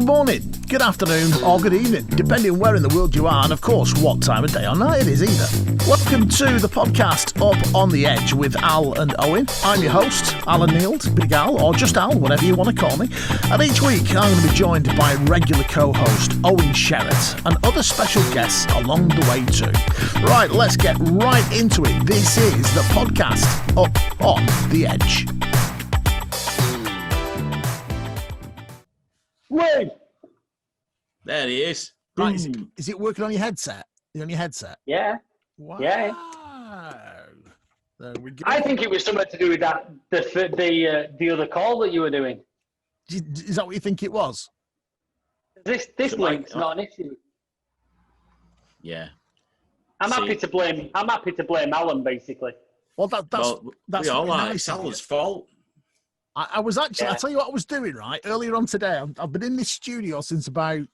morning, good afternoon, or good evening, depending where in the world you are, and of course, what time of day or night it is either. Welcome to the podcast Up on the Edge with Al and Owen. I'm your host, Alan Neild, Big Al, or just Al, whatever you want to call me. And each week, I'm going to be joined by regular co-host Owen Sherratt and other special guests along the way too. Right, let's get right into it. This is the podcast Up on the Edge. Wait. There he is. Right, is it working on your headset? You're on your headset? Yeah. Wow. Yeah. There we go. I think it was something to do with that the other call that you were doing. Is that what you think it was? This link's not an issue. Yeah. I'm happy to blame Alan, basically. Well, that's we all nice. It's Alan's fault. I was actually, I'll tell you what I was doing, right? Earlier on today, I've been in this studio since about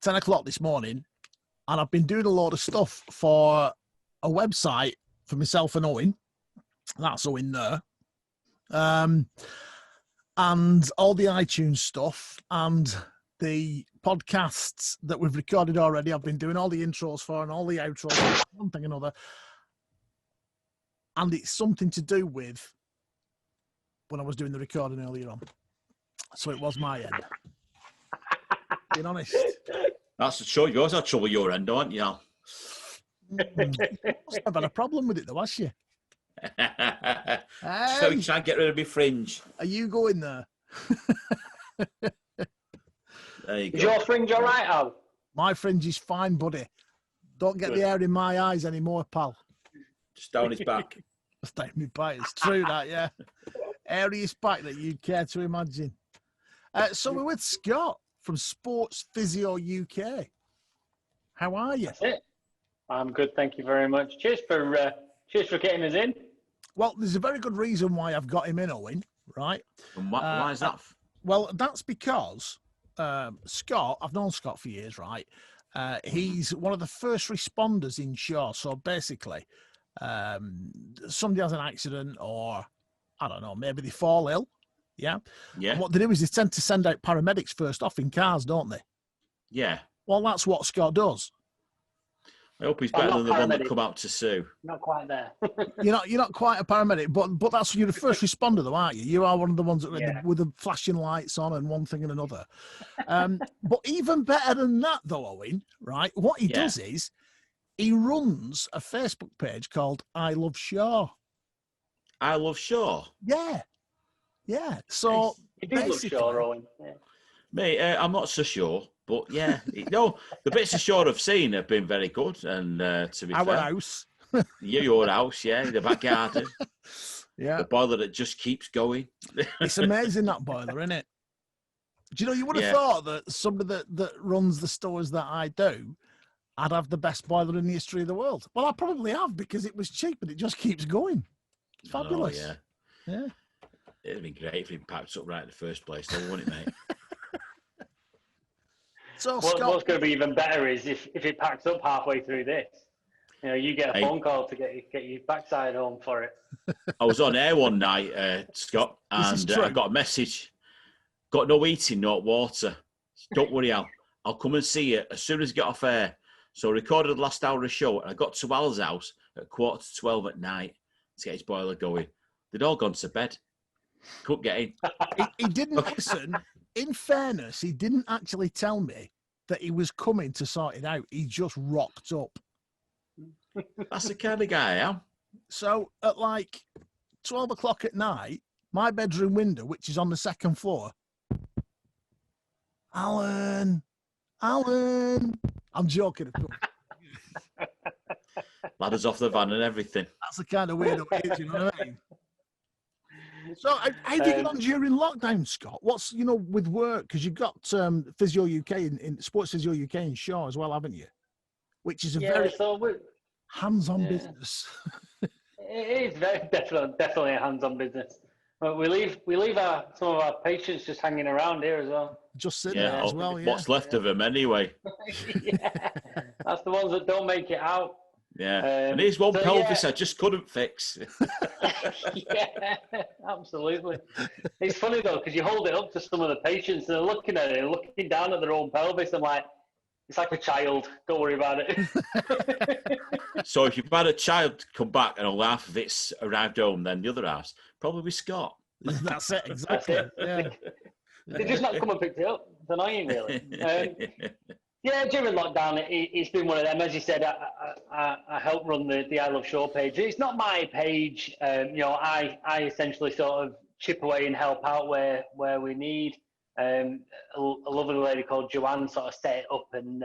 10 o'clock this morning, and I've been doing a load of stuff for a website for myself and Owen. That's Owen there. And all the iTunes stuff and the podcasts that we've recorded already. I've been doing all the intros for and all the outros, one thing or another. And it's something to do with when I was doing the recording earlier on. So it was my end. Being honest. That's the trouble. Yours had trouble your end, don't you? Must have had a problem with it though, has you? So you try and get rid of my fringe. Are you going there? There you go. Is your fringe all right, Al? My fringe is fine, buddy. Don't get the hair in my eyes anymore, pal. Just down his back. Just down my back. It's true that, yeah. Airiest back that you'd care to imagine. So we're with Scott from Sports Physio UK. How are you? That's it. I'm good, thank you very much. Cheers for getting us in. Well, there's a very good reason why I've got him in, Owen, right? And why is that? Well, that's because Scott, I've known Scott for years, right? He's one of the first responders in Shaw. So basically, somebody has an accident or, I don't know, maybe they fall ill. Yeah. Yeah. And what they do is they tend to send out paramedics first off in cars, don't they? Yeah. Well, that's what Scott does. I hope he's better than the one that come out to sue. Not quite there. You're not quite a paramedic, but that's you're the first responder, though, aren't you? You are one of the ones that are with the flashing lights on and one thing and another. But even better than that, though, Owen, right? What he does is he runs a Facebook page called I Love Shaw. I love Shaw. Yeah. Yeah. So You do love Shaw, Owen. Yeah. Mate, I'm not so sure, but yeah, no, the bits of Shaw I've seen have been very good. And to be our fair, house. your house, the back garden, Yeah. the boiler that just keeps going. It's amazing, that boiler, isn't it? Do you know, you would have thought that somebody that runs the stores that I do, I'd have the best boiler in the history of the world. Well, I probably have, because it was cheap and it just keeps going. It's fabulous. Oh, yeah. It'd be great if it packed up right in the first place, though, wouldn't it, mate? So, What's Scott, going to be even better is if it packs up halfway through this. You know, you get a phone call to get your backside home for it. I was on air one night, Scott, and I got a message. Got no eating, no water. Don't worry, I'll come and see you as soon as I get off air. So I recorded the last hour of the show, and I got to Al's house at 11:45 at night to get his boiler going. They'd all gone to bed. Couldn't get in. he didn't listen. In fairness, he didn't actually tell me that he was coming to sort it out. He just rocked up. That's the kind of guy I am. So at like 12 o'clock at night, my bedroom window, which is on the second floor, Alan, I'm joking, of course. Ladders off the van and everything. That's the kind of weirdo it is, you know what I mean? So how do you get on during lockdown, Scott? What's, with work, because you've got Physio UK in Sports Physio UK in Shaw as well, haven't you? Which is a very hands-on business. It is very definitely a hands-on business. But we leave some of our patients just hanging around here as well. Just sitting there as well, What's left of them anyway? That's the ones that don't make it out. Yeah, and here's one pelvis I just couldn't fix. Yeah, absolutely. It's funny though, because you hold it up to some of the patients, and they're looking at it, looking down at their own pelvis. I'm like, it's like a child. Don't worry about it. So if you've had a child come back and only half of it's arrived home, then the other half's probably Scott. That's it, exactly. That's it. Yeah. They just not come and pick it up. It's annoying, really. Yeah, during lockdown, it's been one of them. As you said, I help run the I Love Shore page. It's not my page. I essentially sort of chip away and help out where we need. A lovely lady called Joanne sort of set it up and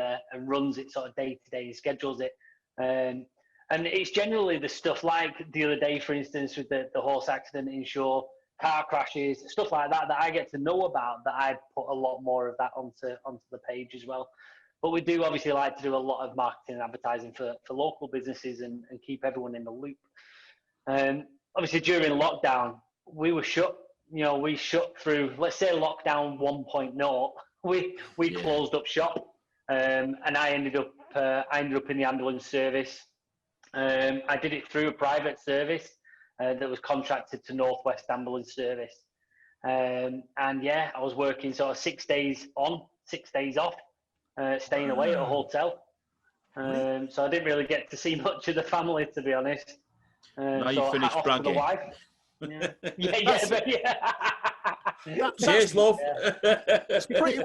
runs it sort of day to day and schedules it. And it's generally the stuff like the other day, for instance, with the horse accident in Shore, car crashes, stuff like that I get to know about, that I put a lot more of that onto the page as well. But we do obviously like to do a lot of marketing and advertising for local businesses and keep everyone in the loop. Obviously, during lockdown, we were shut. We shut through, let's say, lockdown 1.0. We closed up shop, and I ended up in the ambulance service. I did it through a private service that was contracted to Northwest Ambulance Service. I was working sort of 6 days on, 6 days off. Staying away at a hotel. So I didn't really get to see much of the family, to be honest. Now you finished bragging. The wife. Yeah. Cheers, love. It's pretty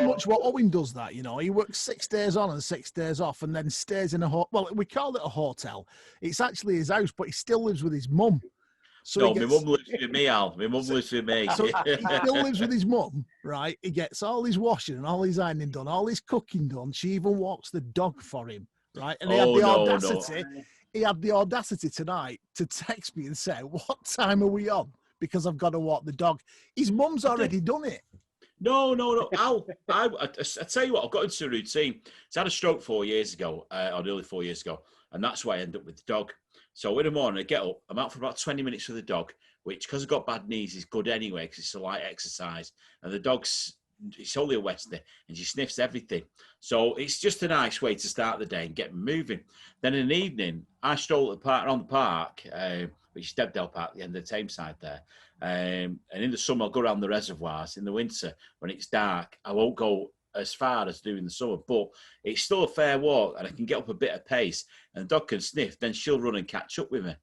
much what Owen does that, He works 6 days on and 6 days off and then stays in well, we call it a hotel. It's actually his house, but he still lives with his mum. So my mum lives with me, Al. My mum lives with me. So he still lives with his mum, right? He gets all his washing and all his ironing done, all his cooking done. She even walks the dog for him, right? And he had the audacity tonight to text me and say, "What time are we on? Because I've got to walk the dog." His mum's already done it. No. Al, I tell you what, I've got into a routine. So I had a stroke 4 years ago, or nearly 4 years ago, and that's why I ended up with the dog. So in the morning, I get up, I'm out for about 20 minutes with the dog, which, because I've got bad knees, is good anyway, because it's a light exercise. And the dog's, it's only a Westie, and she sniffs everything. So it's just a nice way to start the day and get moving. Then in the evening, I stroll around the park, which is Debdale Park, at the end of the Tameside there. And in the summer, I'll go around the reservoirs. In the winter, when it's dark, I won't go as far as doing the summer, but it's still a fair walk, and I can get up a bit of pace, and the dog can sniff, then she'll run and catch up with me.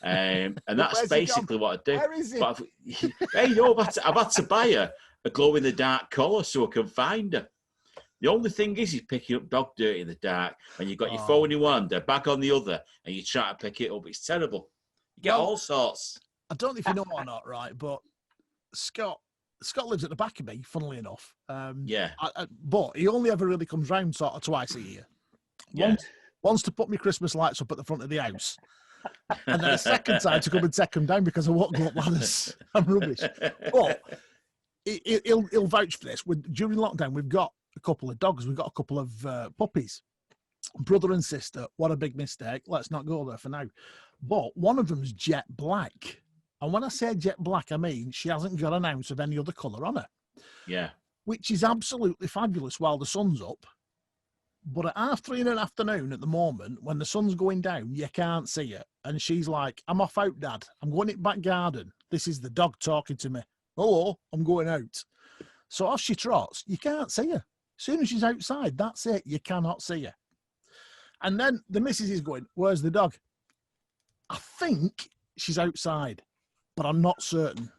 And that's basically what I do. Where is he? But I've had to buy her a glow-in-the-dark collar so I can find her. The only thing is picking up dog dirt in the dark when you've got your phone in one, their bag on the other, and you try to pick it up. It's terrible. You get all sorts. I don't know if you know or not, right, but Scott lives at the back of me, funnily enough. But he only ever really comes round sort of twice a year. Once to put my Christmas lights up at the front of the house. And then a second time to come and take them down because I won't go up ladders. I'm rubbish. But he'll vouch for this. During lockdown, we've got a couple of dogs. We've got a couple of puppies. Brother and sister. What a big mistake. Let's not go there for now. But one of them's jet black. And when I say jet black, I mean she hasn't got an ounce of any other colour on her. Yeah. Which is absolutely fabulous while the sun's up. But at 3:30 in the afternoon at the moment, when the sun's going down, you can't see her. And she's like, "I'm off out, Dad. I'm going in the back garden. This is the dog talking to me. Hello, I'm going out." So off she trots. You can't see her. As soon as she's outside, that's it. You cannot see her. And then the missus is going, "Where's the dog?" I think she's outside, but I'm not certain.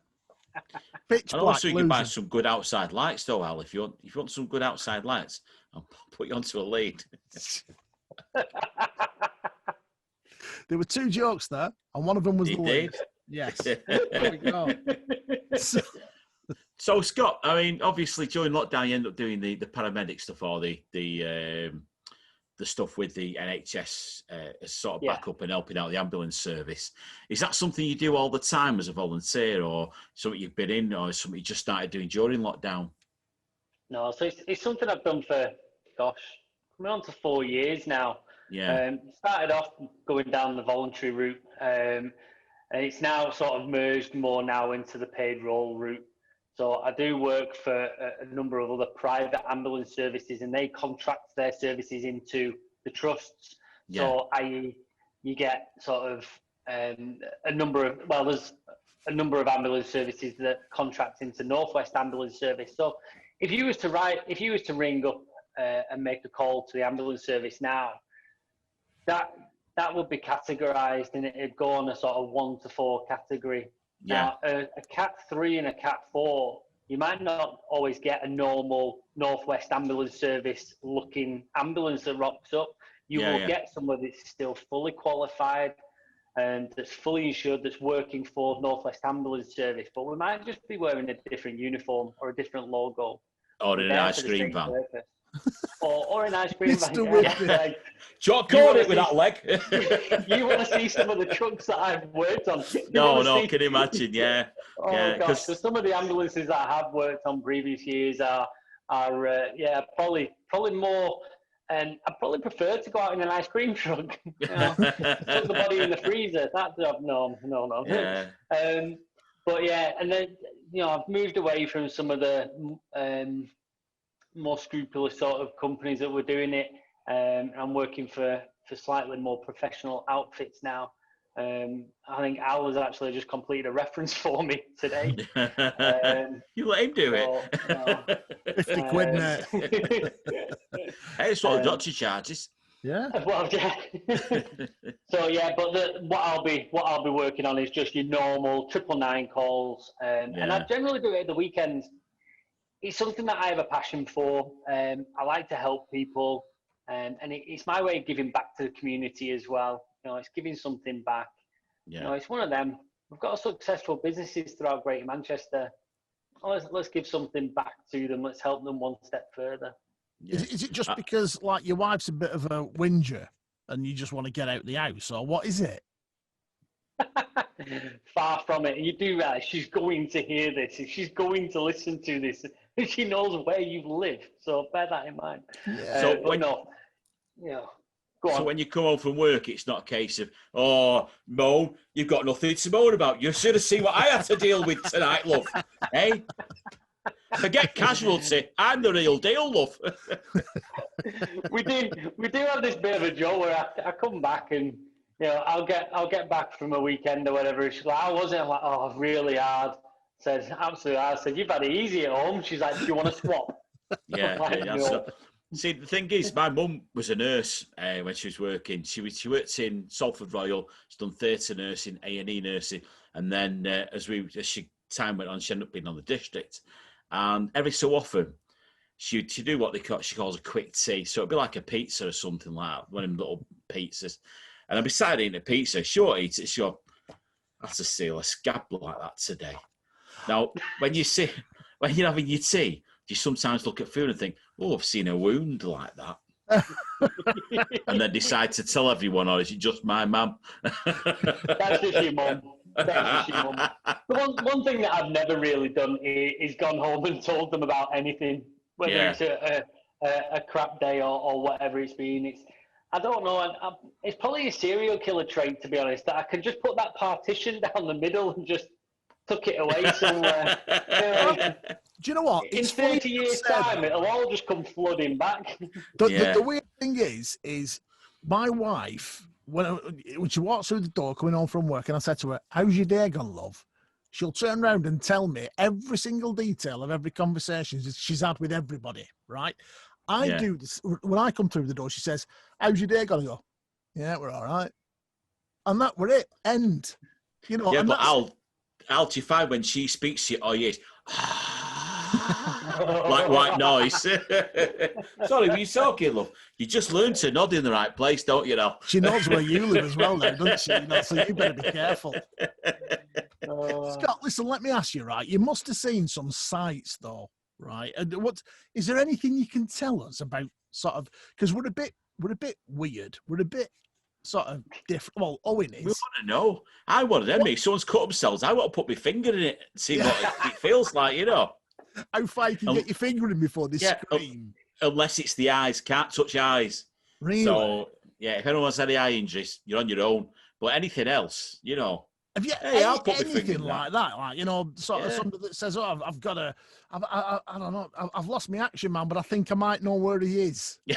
Pitch and black. Also, you can buy some good outside lights, though, Al. If you want some good outside lights, I'll put you onto a lead. There were two jokes there, and one of them was the lead. Yes. There we go. So, Scott, I mean, obviously during lockdown, you end up doing the paramedic stuff or the stuff with the NHS as sort of backup and helping out the ambulance service. Is that something you do all the time as a volunteer, or something you've been in, or something you just started doing during lockdown? No, so it's something I've done for, coming on to 4 years now. Yeah. Started off going down the voluntary route, and it's now sort of merged more now into the paid role route. So I do work for a number of other private ambulance services, and they contract their services into the trusts. Yeah. So, i.e., you get sort of a number of, well, there's a number of ambulance services that contract into Northwest Ambulance Service. So if you was to ring up and make a call to the ambulance service now, that would be categorised and it'd go on a sort of 1 to 4 category. Yeah. Now, a Cat 3 and a Cat 4, you might not always get a normal Northwest Ambulance Service looking ambulance that rocks up. You will get somebody that's still fully qualified and that's fully insured, that's working for Northwest Ambulance Service. But we might just be wearing a different uniform or a different logo. Or in an ice cream van. Or an ice cream van. Yeah. Caught it with that leg. You want to see some of the trucks that I've worked on? No, can you imagine? Yeah. Oh, yeah, gosh. So some of the ambulances that I have worked on previous years are probably more. And I probably prefer to go out in an ice cream truck. Put the body in the freezer. That job, no. Yeah. But yeah, and then I've moved away from some of the more scrupulous sort of companies that were doing it. I'm working for slightly more professional outfits now. I think Al has actually just completed a reference for me today. You let him do it. 50 quid, mate. Hey, it's what the doctor charges. Yeah. Well, yeah. So yeah, but what I'll be working on is just your normal 999 calls, and I generally do it at the weekends. It's something that I have a passion for. I like to help people, and it's my way of giving back to the community as well. It's giving something back. Yeah. It's one of them. We've got successful businesses throughout Greater Manchester. Let's give something back to them. Let's help them one step further. Yeah. Is it just because, like, your wife's a bit of a whinger and you just want to get out the house, or what is it? Far from it. You do realise she's going to hear this. She's going to listen to this. She knows where you live, so bear that in mind. Yeah. So Go on. So when you come home from work, it's not a case of, oh, Mo, you've got nothing to moan about. You should have seen what I had to deal with tonight, love. Hey? Forget casualty. I'm the real deal, love. we do have this bit of a joke where I come back and I'll get back from a weekend or whatever. She's like, how was it? I'm like, oh, really hard. Said, absolutely hard. I said, you've had it easy at home. She's like, do you want to swap? Yeah. Like, No. See, the thing is, my mum was a nurse when she was working. She worked in Salford Royal. She's done theatre nursing, A&E nursing, and then as time went on, she ended up being on the district. And every so often, she'd do what she calls a quick tea. So it'd be like a pizza or something like that, one of them little pizzas. And I'd be sat eating a pizza. She'll eat it. She'll have to seal a scab like that today. Now, when you're having your tea, you sometimes look at food and think, oh, I've seen a wound like that. And then decide to tell everyone, or is it just my mum? That's just your mum. The one thing that I've never really done is gone home and told them about anything, whether it's a crap day or whatever it's been. I don't know. It's probably a serial killer trait, to be honest, that I can just put that partition down the middle and just tuck it away somewhere. Do you know what? In 30 years' time, it'll all just come flooding back. The weird thing is my wife, when she walks through the door coming home from work, and I said to her, how's your day gone, love? She'll turn around and tell me every single detail of every conversation she's had with everybody, right? I do this. When I come through the door, she says, how's your day gone? I go, yeah, we're all right. And that were it. End. Yeah, but Al, do you find when she speaks to you, all you hear like white noise? Sorry, were you talking, love? You just learn to nod in the right place, don't you know? She nods where you live as well, though, doesn't she? So you better be careful. Scott, listen, let me ask you, right? You must have seen some sights, though, right? And is there anything you can tell us about sort of, because we're a bit weird. We're a bit sort of different. Well, Owen is. We want to know. I want to know. If someone's cut themselves, I want to put my finger in it and see what it feels like, How far you can get your finger in before they scream. Unless it's the eyes. Can't touch eyes. Really? So, if anyone's had any eye injuries, you're on your own. But anything else, Have you anything like that? Like, you know, sort of somebody that says, "Oh, I've got a, I don't know, I've lost my action man, but I think I might know where he is." Have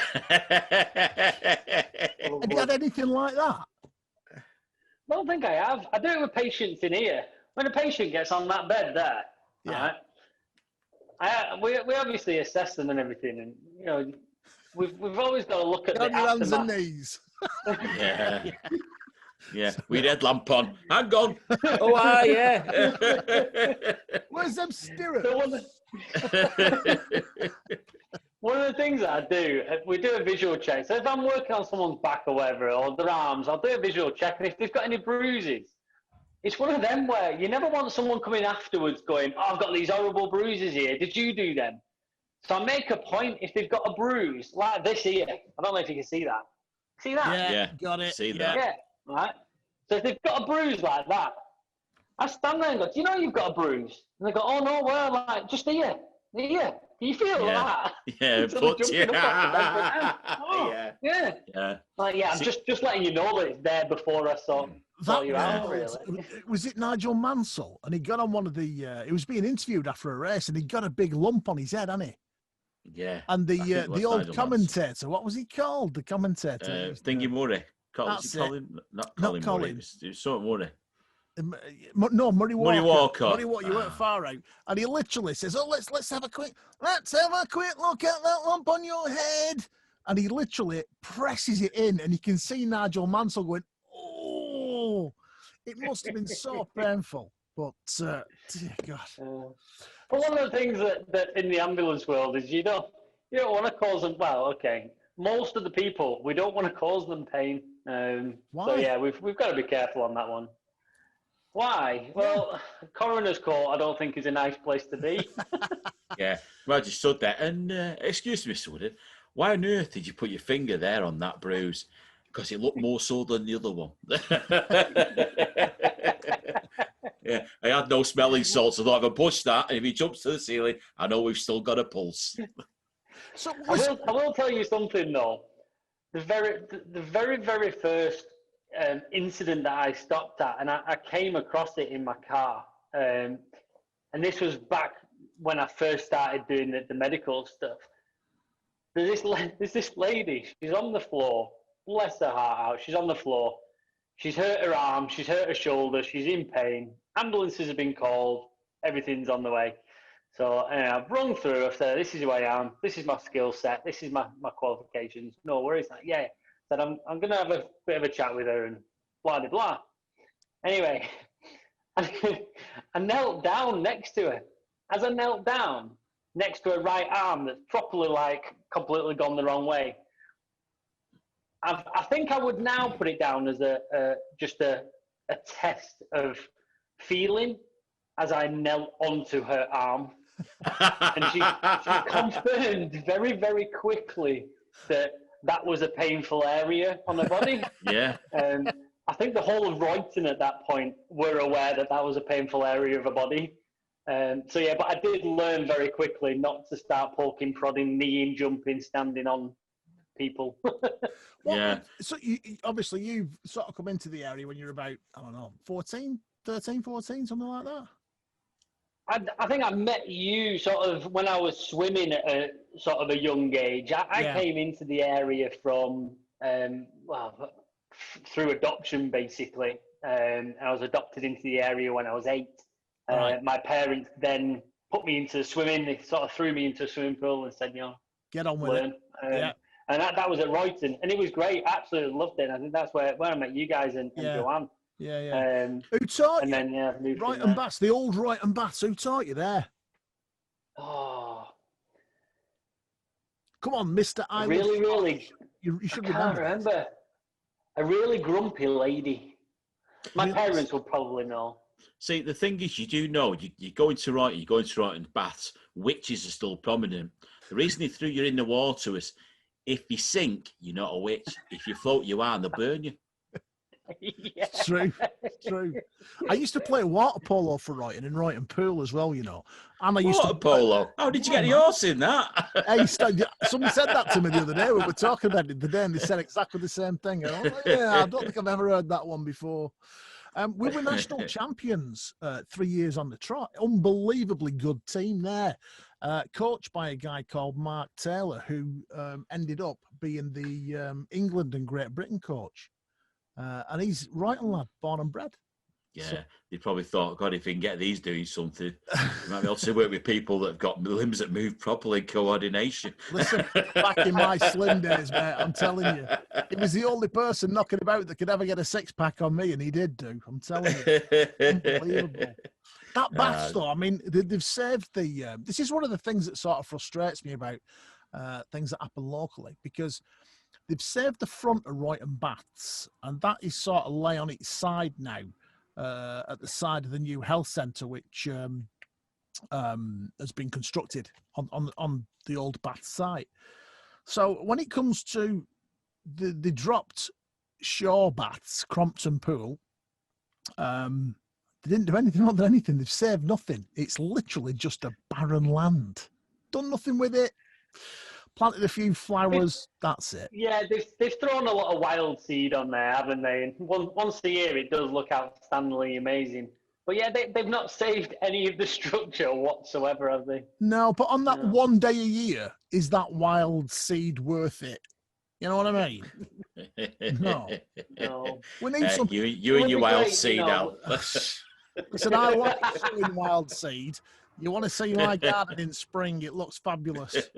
you had anything like that? I don't think I have. I do it with patients in here. When a patient gets on that bed there, right, we obviously assess them and everything, and you know, we've always got to look at the hands and knees. Yeah, we'd headlamp on. Hang on. Oh, yeah. Where's them stirrups? One of the things that I do, we do a visual check. So if I'm working on someone's back or whatever, or their arms, I'll do a visual check. And if they've got any bruises, it's one of them where you never want someone coming afterwards going, "Oh, I've got these horrible bruises here. Did you do them?" So I make a point, if they've got a bruise, like this here. I don't know if you can see that. See that? Yeah, got it. See that. Yeah, right. So if they've got a bruise like that, I stand there and go, "Do you know you've got a bruise?" And they go, "Oh, no, where?" Like, "Just here. Here. Do you feel that?" Yeah, so but yeah. Like, I'm just letting you know that it's there before I sort you out, really. Was it Nigel Mansell? And he got on one of the, he was being interviewed after a race and he got a big lump on his head, hadn't he? Yeah. And the old commentator, Mansell. What was he called? The commentator? Thingy Murray. Not Colin Murray. It was something Murray. No, Murray Walker. Murray Walker, you went far out. And he literally says, "Oh, let's have a quick look at that lump on your head." And he literally presses it in, and you can see Nigel Mansell going, "Oh, it must have been so painful." But dear God. But one of the things that in the ambulance world is you don't want to cause them. Well, okay, most of the people we don't want to cause them pain. Why? So yeah, we've got to be careful on that one. Why? Well, coroner's court, I don't think is a nice place to be. Yeah, well, I just stood there and, excuse me, Mr. Woodhead, why on earth did you put your finger there on that bruise? Because it looked more so than the other one. Yeah, I had no smelling salts. I thought if I push that, and if he jumps to the ceiling, I know we've still got a pulse. So I will tell you something though. The very first incident that I stopped at, and I came across it in my car, and this was back when I first started doing the medical stuff. There's this lady, she's on the floor, bless her heart out, she's on the floor, she's hurt her arm, she's hurt her shoulder, she's in pain, ambulances have been called, everything's on the way. So I've run through, I've said, "This is who I am, this is my skill set, this is my qualifications, no worries." Like, yeah. Said, I'm going to have a bit of a chat with her and blah, blah, blah. Anyway, I knelt down next to her. As I knelt down next to her right arm that's properly, like, completely gone the wrong way, I think I would now put it down as just a test of feeling as I knelt onto her arm. And she confirmed very, very quickly that was a painful area on her body. Yeah. I think the whole of Royton at that point were aware that was a painful area of her body. So yeah, but I did learn very quickly not to start poking, prodding, kneeing, jumping, standing on people. Yeah. So obviously you've sort of come into the area when you're about, I don't know, 13, 14, something like that? I think I met you sort of when I was swimming at a sort of a young age. I came into the area from, through adoption, basically. And I was adopted into the area when I was 8. Right. My parents then put me into swimming. They sort of threw me into a swimming pool and said, get on with it. And that was at Royton. And it was great. Absolutely loved it. And I think that's where I met you guys and Joanne. Yeah. Who taught you? And then, Royton Baths, the old Royton Baths. Who taught you there? Oh. Come on, Mr. Really. You should remember. A really grumpy lady. My parents would probably know. See, the thing is, you do know, you go into Royton Baths, witches are still prominent. The reason they threw you in the water was, if you sink, you're not a witch. If you float, you are, and they'll burn you. Yeah. True. I used to play water polo for Royton and Royton Pool as well, And I used water polo? How did you get the horse in that? Hey, somebody said that to me the other day. We were talking about it today, and they said exactly the same thing. I don't think I've ever heard that one before. We were national champions 3 years on the trot. Unbelievably good team there. Coached by a guy called Mark Taylor, who ended up being the England and Great Britain coach. And he's right on lad, born and bred. Yeah, So, they probably thought, God, if we can get these doing something, we might be able to work with people that have got limbs that move properly, coordination. listen, back in my slim days, mate, I'm telling you, he was the only person knocking about that could ever get a six-pack on me, and he did do. I'm telling you, unbelievable. That bath, though, I mean, they've saved the. This is one of the things that sort of frustrates me about things that happen locally, because they've saved the front of Royton Baths, and that is sort of lay on its side now. At the side of the new health centre, which has been constructed on the old Bath site. So when it comes to the dropped Shore Baths, Crompton Pool, they didn't do anything other than anything. They've saved nothing. It's literally just a barren land. Done nothing with it. Planted a few flowers. That's it. Yeah, they've thrown a lot of wild seed on there, haven't they? And once a year, it does look outstandingly amazing. But yeah, they've not saved any of the structure whatsoever, have they? No, but on that one day a year, is that wild seed worth it? You know what I mean? No. We need some. You and your wild seed out. Listen, I like sowing wild seed. You want to see my garden in spring? It looks fabulous.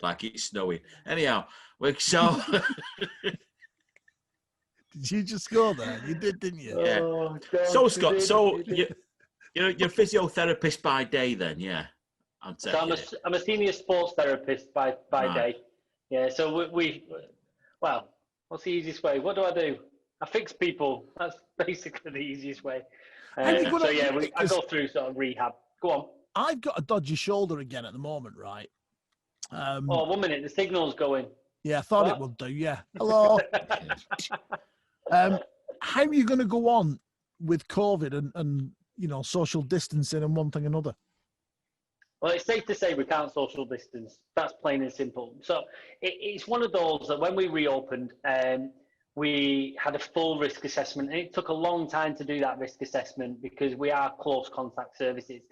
Like it's snowing. Anyhow, so. Did you just go there? You did, didn't you? Yeah. Oh, So Scott, you're a physiotherapist by day, then, yeah. I'm a senior sports therapist by day. Yeah. So well, what's the easiest way? What do? I fix people. That's basically the easiest way. I go through sort of rehab. Go on. I've got a dodgy shoulder again at the moment, right? 1 minute. The signal's going. Yeah, I thought it would do. Yeah. Hello. How are you going to go on with COVID and social distancing and one thing and another? Well, it's safe to say we can't social distance. That's plain and simple. So it's one of those that when we reopened, we had a full risk assessment, and it took a long time to do that risk assessment because we are close contact services.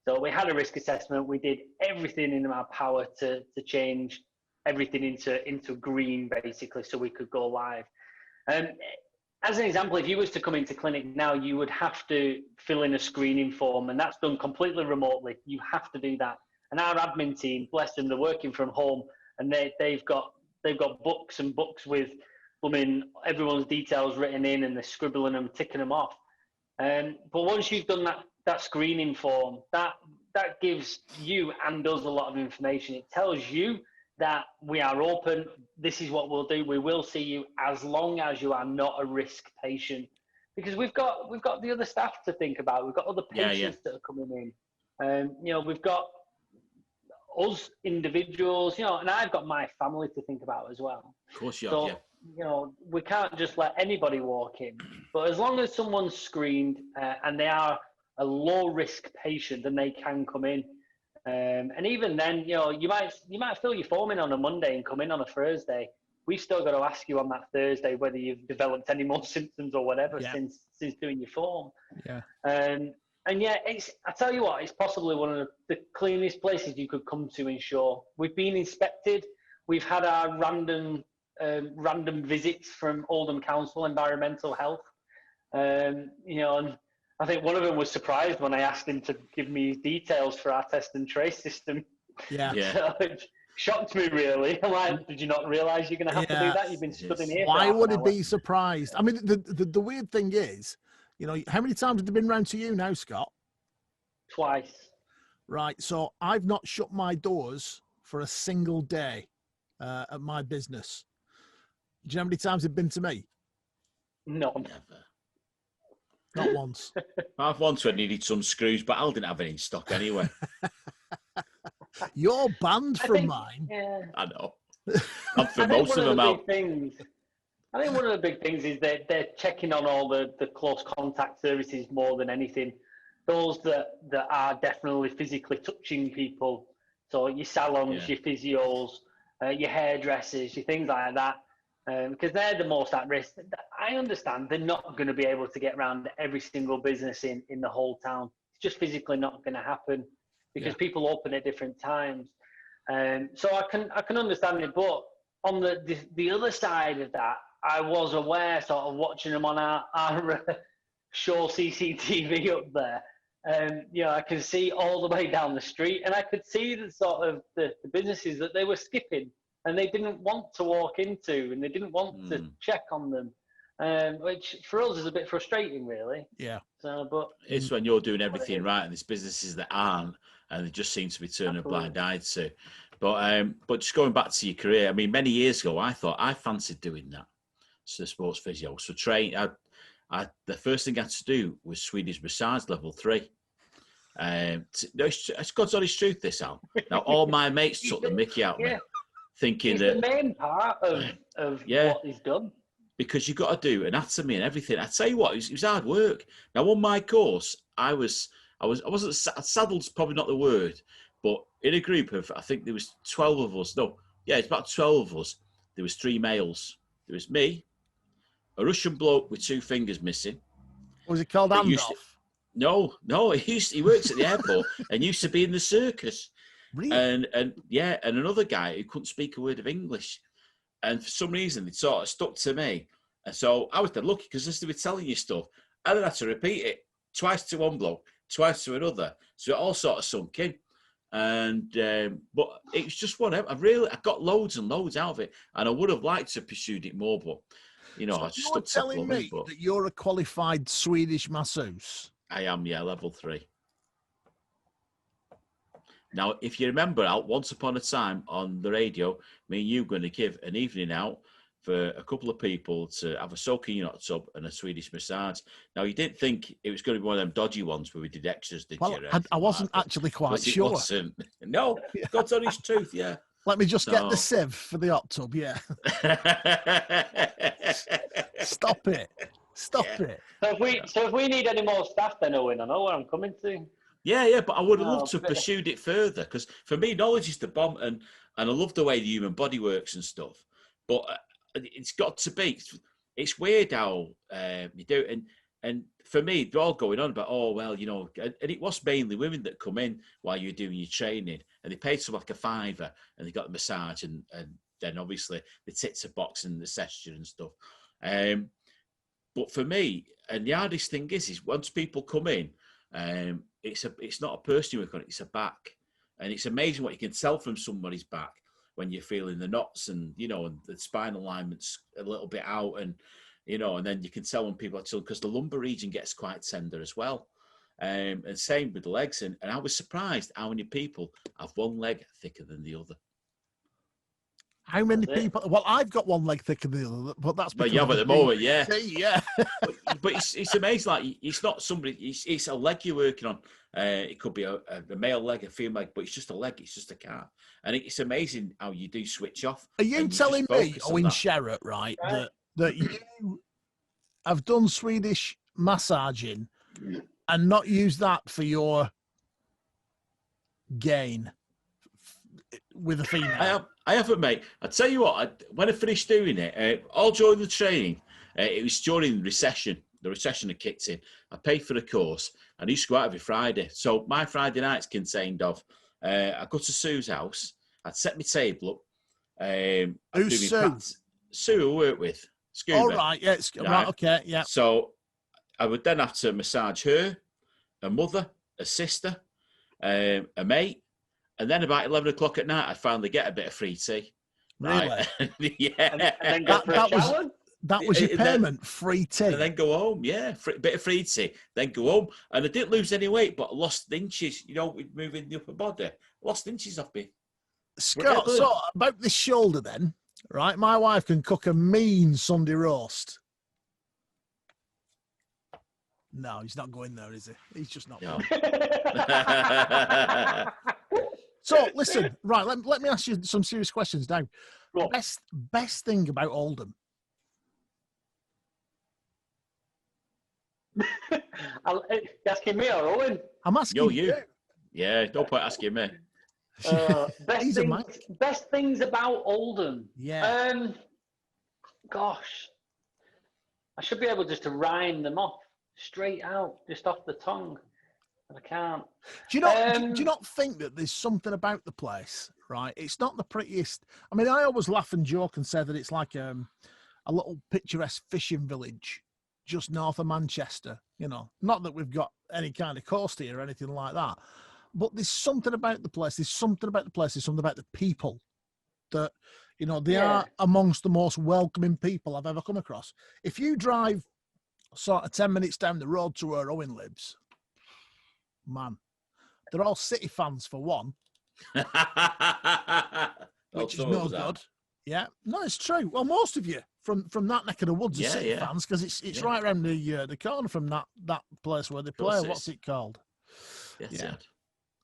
So we had a risk assessment. We did everything in our power to change everything into green, basically, so we could go live. As an example, if you was to come into clinic now, you would have to fill in a screening form, and that's done completely remotely. You have to do that. And our admin team, bless them, they're working from home, and they've got books and books with everyone's details written in, and they're scribbling them, ticking them off. But once you've done that screening form, that gives you and us a lot of information. It tells you that we are open. This is what we'll do. We will see you as long as you are not a risk patient, because we've got the other staff to think about. We've got other patients that are coming in. We've got us individuals, and I've got my family to think about as well. Of course you have, yeah. We can't just let anybody walk in. But as long as someone's screened and they are a low-risk patient, then they can come in. And even then, you might fill your form in on a Monday and come in on a Thursday. We've still got to ask you on that Thursday whether you've developed any more symptoms or whatever since doing your form. Yeah. And yeah, I tell you what, it's possibly one of the cleanest places you could come to in Shore. We've been inspected. We've had our random visits from Oldham Council Environmental Health. And I think one of them was surprised when I asked him to give me details for our test and trace system. Yeah. So it shocked me, really. I'm like, did you not realise you're going to have to do that? You've been stood in here. Why would it be surprised? I mean, the weird thing is, how many times have they been round to you now, Scott? Twice. Right. So I've not shut my doors for a single day at my business. Do you know how many times they've been to me? No. Never. Not once. I've once needed some screws, but I didn't have any in stock anyway. You're banned from mine. Yeah. I know. And for most of them out. I think one of the big things is that they're checking on all the close contact services more than anything. Those that are definitely physically touching people. So your salons, your physios, your hairdressers, your things like that. because they're the most at risk. I understand they're not going to be able to get around every single business in the whole town. It's just physically not going to happen because people open at different times. So I can understand it, but on the other side of that, I was aware, sort of watching them on our show CCTV up there. I can see all the way down the street, and I could see the sort of the businesses that they were skipping, and they didn't want to walk into, and they didn't want to check on them, which for us is a bit frustrating, really. Yeah. So, but it's when you're doing everything right, and there's businesses that aren't, and they just seem to be turning a blind eye to. But just going back to your career, I mean, many years ago, I thought I fancied doing that. So sports physio. So the first thing I had to do was Swedish Massage level 3. It's God's honest truth, this, Al. Now, all my mates took the mickey out of me, thinking it's that the main part of what is done. Because you've got to do anatomy and everything. I tell you what, it was hard work. Now, on my course, I wasn't saddled's probably not the word, but in a group of, I think there was 12 of us. No, yeah, it's about 12 of us. There was 3 males. There was me, a Russian bloke with 2 fingers missing. Was it called Andolf? No. He works at the airport and used to be in the circus. Really? And another guy who couldn't speak a word of English. And for some reason, it sort of stuck to me. And so I was then lucky because as they were telling you stuff, I then had to repeat it twice to one bloke, twice to another. So it all sort of sunk in. And but it was just whatever. I got loads and loads out of it, and I would have liked to pursued it more, but so I just you're telling me that you're a qualified Swedish masseuse. I am, level 3. Now, if you remember, Al, once upon a time on the radio, me and you were going to give an evening out for a couple of people to have a soaking hot tub and a Swedish massage. Now, you didn't think it was going to be one of them dodgy ones where we did extras, did you? I wasn't actually quite sure. It wasn't. No, God's honest truth, yeah. Let me just get the sieve for the hot tub, yeah. Stop it. Stop it. So if we need any more staff, then Owen, I know where I'm coming to. Yeah, but I would have loved to have pursued it further because for me, knowledge is the bomb, and I love the way the human body works and stuff. But it's got to be. It's weird how you do it, and for me, they're all going on about and it was mainly women that come in while you're doing your training, and they paid some like a £5, and they got the massage, and then obviously the tits are box and the session and stuff. But for me, and the hardest thing is once people come in. It's not a person you work on, it's a back. And it's amazing what you can tell from somebody's back when you're feeling the knots and, and the spinal alignment's a little bit out and, and then you can tell when people are chilling because the lumbar region gets quite tender as well. And same with the legs. And I was surprised how many people have one leg thicker than the other. How many people? Well, I've got one leg thicker than the other, but that's because at the moment, yeah. Yeah. but it's amazing. Like it's not somebody. It's a leg you're working on. It could be a male leg, a female leg, but it's just a leg. It's just a calf, and it's amazing how you do switch off. Are you telling me, Owen Sherratt, right, that you have done Swedish massaging and not used that for your gain with a female? I haven't, mate. I tell you what, when I finished doing it, all during the training, it was during the recession. The recession had kicked in. I paid for the course, and I used to go out every Friday. So my Friday nights contained of, I go to Sue's house, I'd set my table up. Who's Sue? Sue, I work with. Scuba. All right, yeah, right, okay, yeah. So I would then have to massage her, a mother, a sister, a mate, and then about 11 o'clock at night, I'd finally get a bit of free tea. Really? Right? Yeah. And then go for a shower? That was your payment, free tea. And then go home, yeah. Bit of free tea, then go home. And I didn't lose any weight, but I lost inches, with moving the upper body. I lost inches off me. Scott, so about this shoulder then, right? My wife can cook a mean Sunday roast. No, he's not going there, is he? He's just not. No. So, listen, right, let me ask you some serious questions now. Cool. Best thing about Oldham? You're asking me or Owen? I'm asking you. Yeah, no point asking me. Best things about Oldham. Yeah. gosh, I should be able just to rhyme them off straight out, just off the tongue. But I can't. Do you not think that there's something about the place, right? It's not the prettiest. I mean, I always laugh and joke and say that it's like a little picturesque fishing village just north of Manchester. You know, not that we've got any kind of coast here or anything like that, but there's something about the place. There's something about the people that, you know, they are amongst the most welcoming people I've ever come across. If you drive sort of 10 minutes down the road to where Owen lives, man, they're all City fans for one, which is no good. Yeah, no, it's true. Well, most of you from that neck of the woods are City fans, because it's right around the corner from that place where they play. What's it called? Yes, yeah.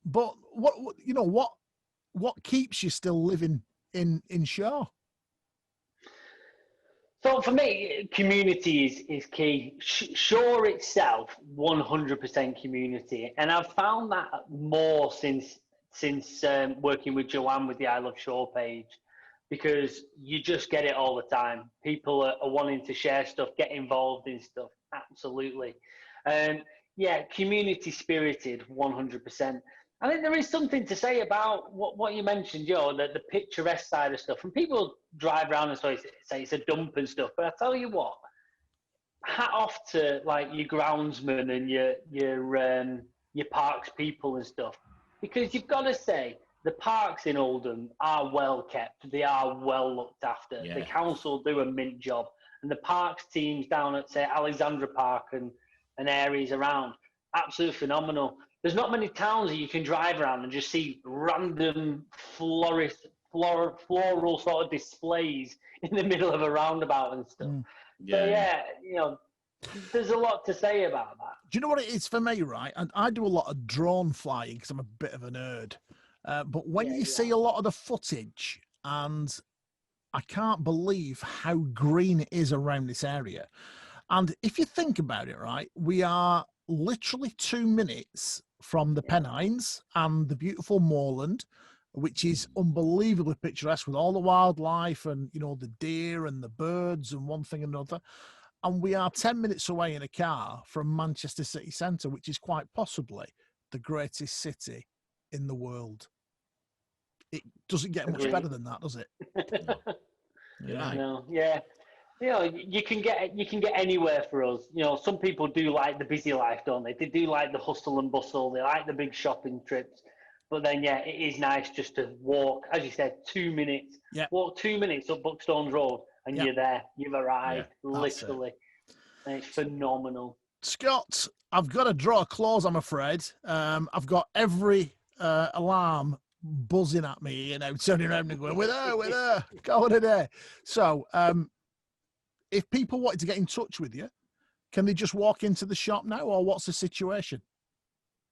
But what you know, what keeps you still living in Shaw? So for me, community is key. Shaw itself, 100% community, and I've found that more since working with Joanne with the I Love Shaw page, because you just get it all the time. People are wanting to share stuff, get involved in stuff. Absolutely, community spirited, 100%. I think there is something to say about what you mentioned, Joe, the picturesque side of stuff. And people drive around and say it's a dump and stuff. But I tell you what, hat off to like your groundsmen and your parks people and stuff. Because you've got to say, the parks in Oldham are well kept. They are well looked after. Yeah. The council do a mint job. And the parks teams down at, say, Alexandra Park and areas around, absolutely phenomenal. There's not many towns that you can drive around and just see random floral sort of displays in the middle of a roundabout and stuff. So there's a lot to say about that. Do you know what it is for me, right? And I do a lot of drone flying because I'm a bit of a nerd. But when you see a lot of the footage, and I can't believe how green it is around this area. And if you think about it, right, we are literally 2 minutes from the Pennines and the beautiful moorland, which is unbelievably picturesque with all the wildlife and, you know, the deer and the birds and one thing and another. And we are 10 minutes away in a car from Manchester city centre, which is quite possibly the greatest city in the world. It doesn't get much better than that, does it? No. Yeah. You know, you can get anywhere for us. You know, some people do like the busy life, don't they? They do like the hustle and bustle. They like the big shopping trips. But then, it is nice just to walk, as you said, 2 minutes. Yeah. Walk 2 minutes up Buckstones Road, and you're there. You've arrived, literally. And it's phenomenal. Scott, I've got to draw a close, I'm afraid. I've got every alarm buzzing at me, you know, turning around and going, we're there, go on today. So, if people wanted to get in touch with you, can they just walk into the shop now, or what's the situation?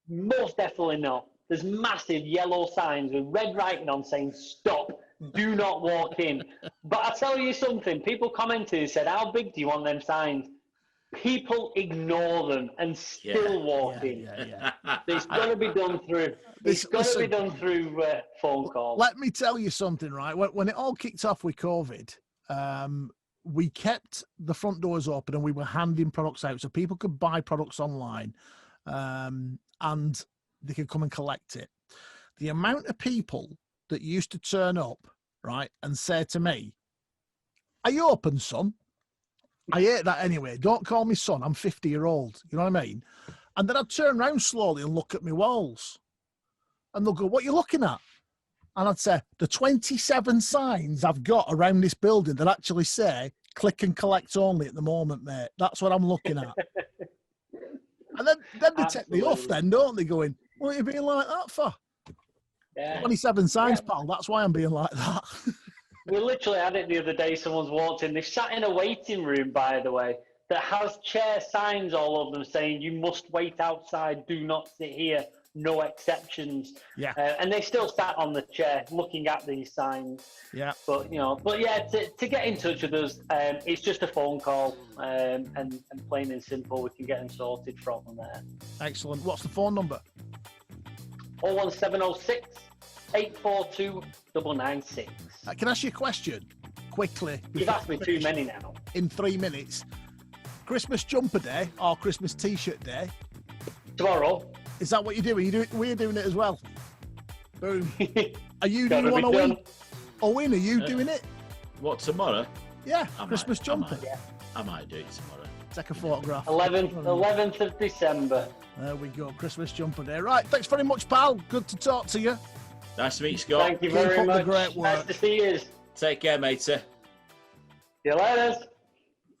Most definitely not. There's massive yellow signs with red writing on saying, stop, do not walk in. But I tell you something, people commented and said, how big do you want them signs? People ignore them and still walk in. It's got to be done through. It's got to be done through phone call. Let me tell you something, right? When it all kicked off with COVID, we kept the front doors open and we were handing products out so people could buy products online, and they could come and collect it. The amount of people that used to turn up, right, and say to me, are you open, son? I hate that anyway. Don't call me son. I'm 50-year-old. You know what I mean? And then I'd turn around slowly and look at my walls. And they'll go, what are you looking at? And I'd say, the 27 signs I've got around this building that actually say, click and collect only at the moment, mate. That's what I'm looking at. And then they take me off then, don't they, going, what are you being like that for? 27 signs, pal. That's why I'm being like that. We literally had it the other day. Someone's walked in. They sat in a waiting room, by the way, that has chair signs all over them saying, you must wait outside. Do not sit here. No exceptions. Yeah. And they still sat on the chair looking at these signs. Yeah. But to get in touch with us, it's just a phone call, and plain and simple, we can get them sorted from there. Excellent. What's the phone number? 01706 842 996. Can I ask you a question? quickly. You've asked me too many now. In 3 minutes. Christmas jumper day or Christmas t-shirt day? Tomorrow. Is that what you're doing? We're doing it as well. Boom. Are you Gotta doing one, be Owen? done. Owen, are you doing it? What, tomorrow? Yeah, I Christmas jumper. I might do it tomorrow. Take a photograph. 11th of December. There we go, Christmas jumper day. Right, thanks very much, pal. Good to talk to you. Nice to meet you, Scott. Thank you Keep very up the much. great work. Nice to see you. See Take care, matey. you later.